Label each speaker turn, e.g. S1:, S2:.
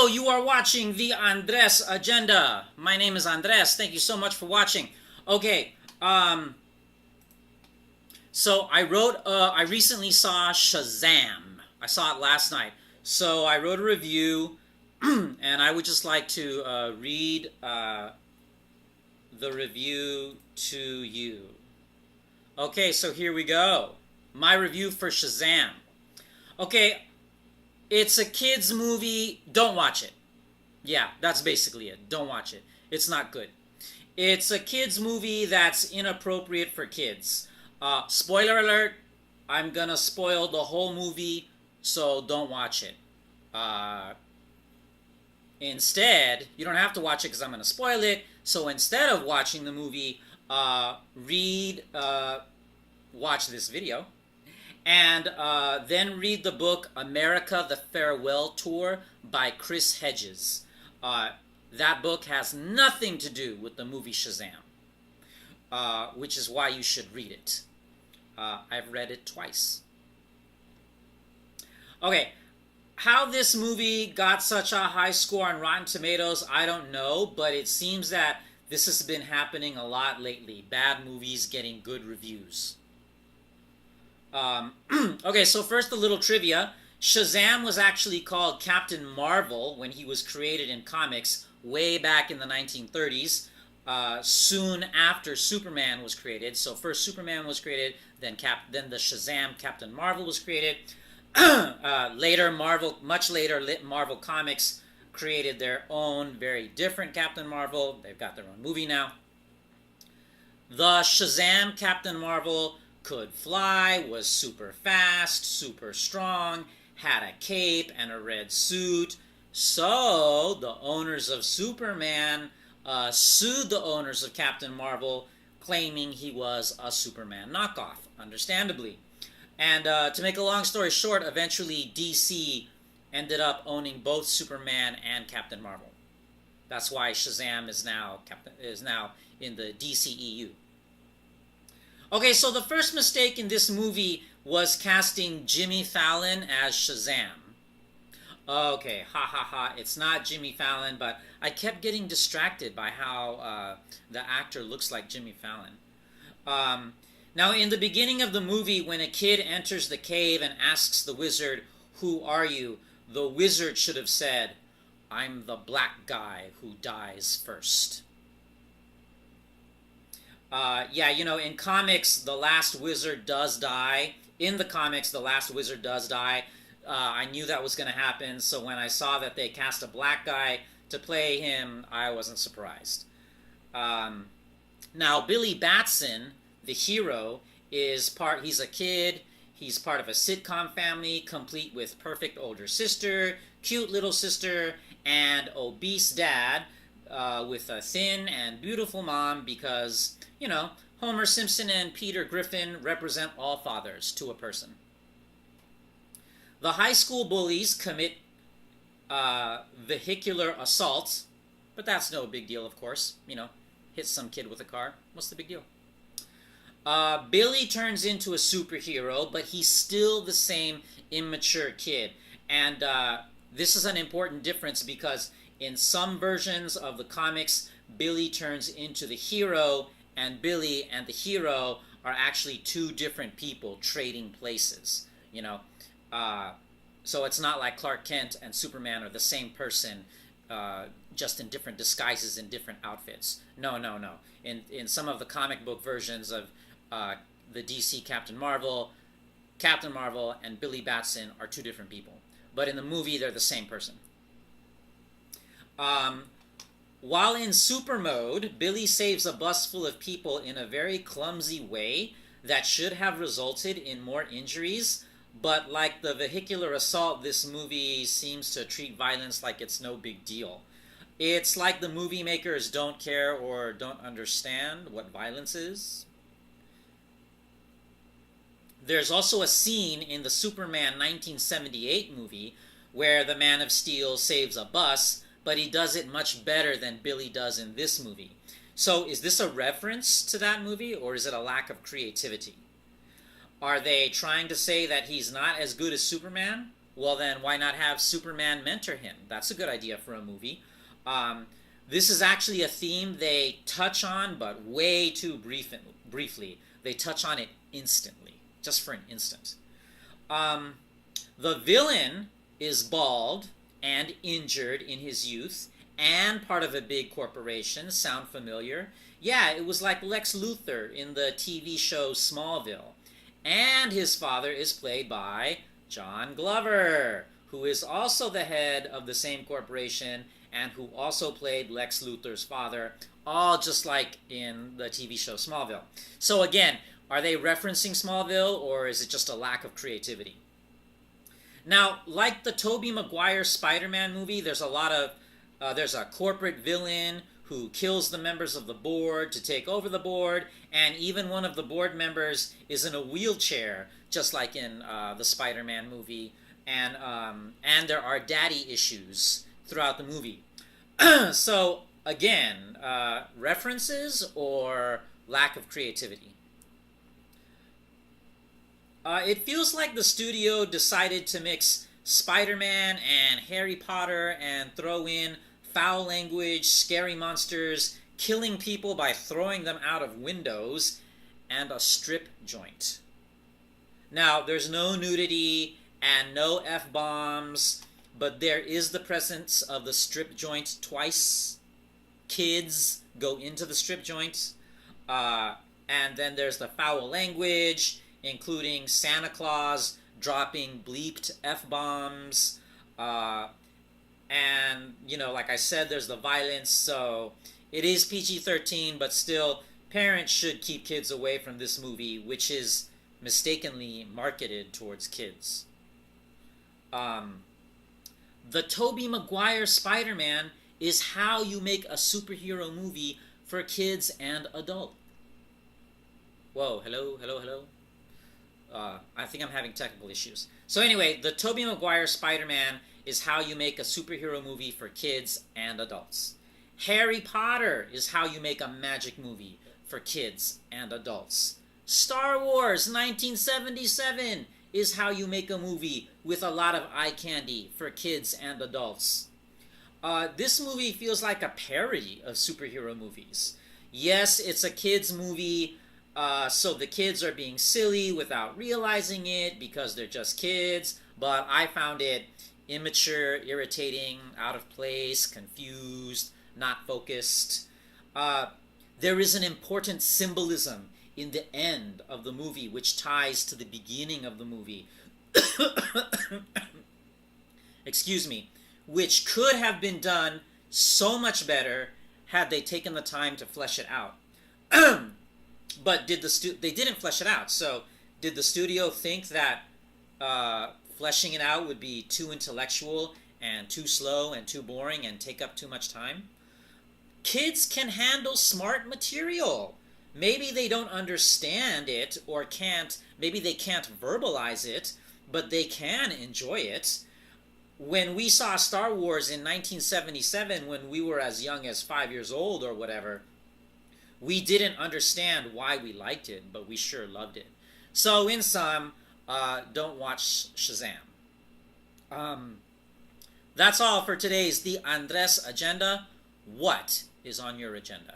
S1: Hello, you are watching the Andres Agenda. My name is Andres. Thank you so much for watching. Okay, so I recently saw Shazam. I saw it last night. So I wrote a review, and I would just like to read the review to you. Okay, so here we go. My review for Shazam. Okay, it's a kid's movie. Don't watch it. Yeah, that's basically it. Don't watch it. It's not good. It's a kid's movie that's inappropriate for kids. Spoiler alert, I'm gonna spoil the whole movie, so don't watch it. Uh, Instead, you don't have to watch it because I'm gonna spoil it. So instead of watching the movie, watch this video, and then read the book America the Farewell Tour by Chris Hedges. That book has nothing to do with the movie Shazam, which is why you should read it. I've read it twice. Okay, how this movie got such a high score on Rotten Tomatoes, I don't know, but it seems that this has been happening a lot lately. Bad movies getting good reviews. Okay, so first a little trivia. Shazam was actually called Captain Marvel when he was created in comics way back in the 1930s, soon after Superman was created. So first Superman was created, then the Shazam Captain Marvel was created. Later, much later, Marvel Comics created their own very different Captain Marvel. They've got their own movie now. The Shazam Captain Marvel could fly, was super fast, super strong, had a cape and a red suit. So the owners of Superman sued the owners of Captain Marvel, claiming he was a Superman knockoff, understandably. And to make a long story short, eventually DC ended up owning both Superman and Captain Marvel. That's why Shazam is now in the DCEU. Okay, so the first mistake in this movie was casting Jimmy Fallon as Shazam. Okay, ha ha ha, it's not Jimmy Fallon, but I kept getting distracted by how the actor looks like Jimmy Fallon. Now, in the beginning of the movie, when a kid enters the cave and asks the wizard, "Who are you?" the wizard should have said, "I'm the black guy who dies first." Yeah, in comics, the last wizard does die. In the comics, the last wizard does die. I knew that was going to happen, so when I saw that they cast a black guy to play him, I wasn't surprised. Now, Billy Batson, the hero, he's a kid, he's part of a sitcom family, complete with perfect older sister, cute little sister, and obese dad, with a thin and beautiful mom because, Homer Simpson and Peter Griffin represent all fathers to a person. The high school bullies commit vehicular assault, but that's no big deal, of course. Hit some kid with a car. What's the big deal? Billy turns into a superhero, but he's still the same immature kid. And this is an important difference because in some versions of the comics, Billy turns into the hero, and Billy and the hero are actually two different people trading places. So it's not like Clark Kent and Superman are the same person, just in different disguises in different outfits. No. In some of the comic book versions of the DC Captain Marvel and Billy Batson are two different people. But in the movie, they're the same person. While in super mode, Billy saves a bus full of people in a very clumsy way that should have resulted in more injuries. But like the vehicular assault, this movie seems to treat violence like it's no big deal. It's like the movie makers don't care or don't understand what violence is. There's also a scene in the Superman 1978 movie where the Man of Steel saves a bus, but he does it much better than Billy does in this movie. So is this a reference to that movie, or is it a lack of creativity? Are they trying to say that he's not as good as Superman? Well, then why not have Superman mentor him? That's a good idea for a movie. Um, this is actually a theme they touch on, but way too briefly. They touch on it instantly, just for an instant. Um, the villain is bald and injured in his youth and part of a big corporation. Sound familiar? Yeah, it was like Lex Luthor in the TV show Smallville. And his father is played by John Glover, who is also the head of the same corporation and who also played Lex Luthor's father, all just like in the TV show Smallville. So again, are they referencing Smallville, or is it just a lack of creativity? Now, like the Tobey Maguire Spider-Man movie, there's a corporate villain who kills the members of the board to take over the board, and even one of the board members is in a wheelchair, just like in the Spider-Man movie, and there are daddy issues throughout the movie. So again, references or lack of creativity? It feels like the studio decided to mix Spider-Man and Harry Potter and throw in foul language, scary monsters, killing people by throwing them out of windows, and a strip joint. Now, there's no nudity and no F-bombs, but there is the presence of the strip joint twice. Kids go into the strip joint. And then there's the foul language, including Santa Claus dropping bleeped F-bombs. And, like I said, there's the violence. So it is PG-13, but still, parents should keep kids away from this movie, which is mistakenly marketed towards kids. The Tobey Maguire Spider-Man is how you make a superhero movie for kids and adults. Whoa, hello. I think I'm having technical issues. So anyway, the Tobey Maguire Spider-Man is how you make a superhero movie for kids and adults. Harry Potter is how you make a magic movie for kids and adults. Star Wars 1977 is how you make a movie with a lot of eye candy for kids and adults. This movie feels like a parody of superhero movies. Yes, it's a kids' movie, so the kids are being silly without realizing it because they're just kids, but I found it immature, irritating, out of place, confused, not focused. There is an important symbolism in the end of the movie which ties to the beginning of the movie. Excuse me. Which could have been done so much better had they taken the time to flesh it out. But they didn't flesh it out. So did the studio think that fleshing it out would be too intellectual and too slow and too boring and take up too much time? Kids can handle smart material. Maybe they don't understand it or maybe they can't verbalize it, but they can enjoy it. When we saw Star Wars in 1977, when we were as young as 5 years old or whatever, we didn't understand why we liked it, but we sure loved it. So in sum, don't watch Shazam. That's all for today's The Andres Agenda. What is on your agenda?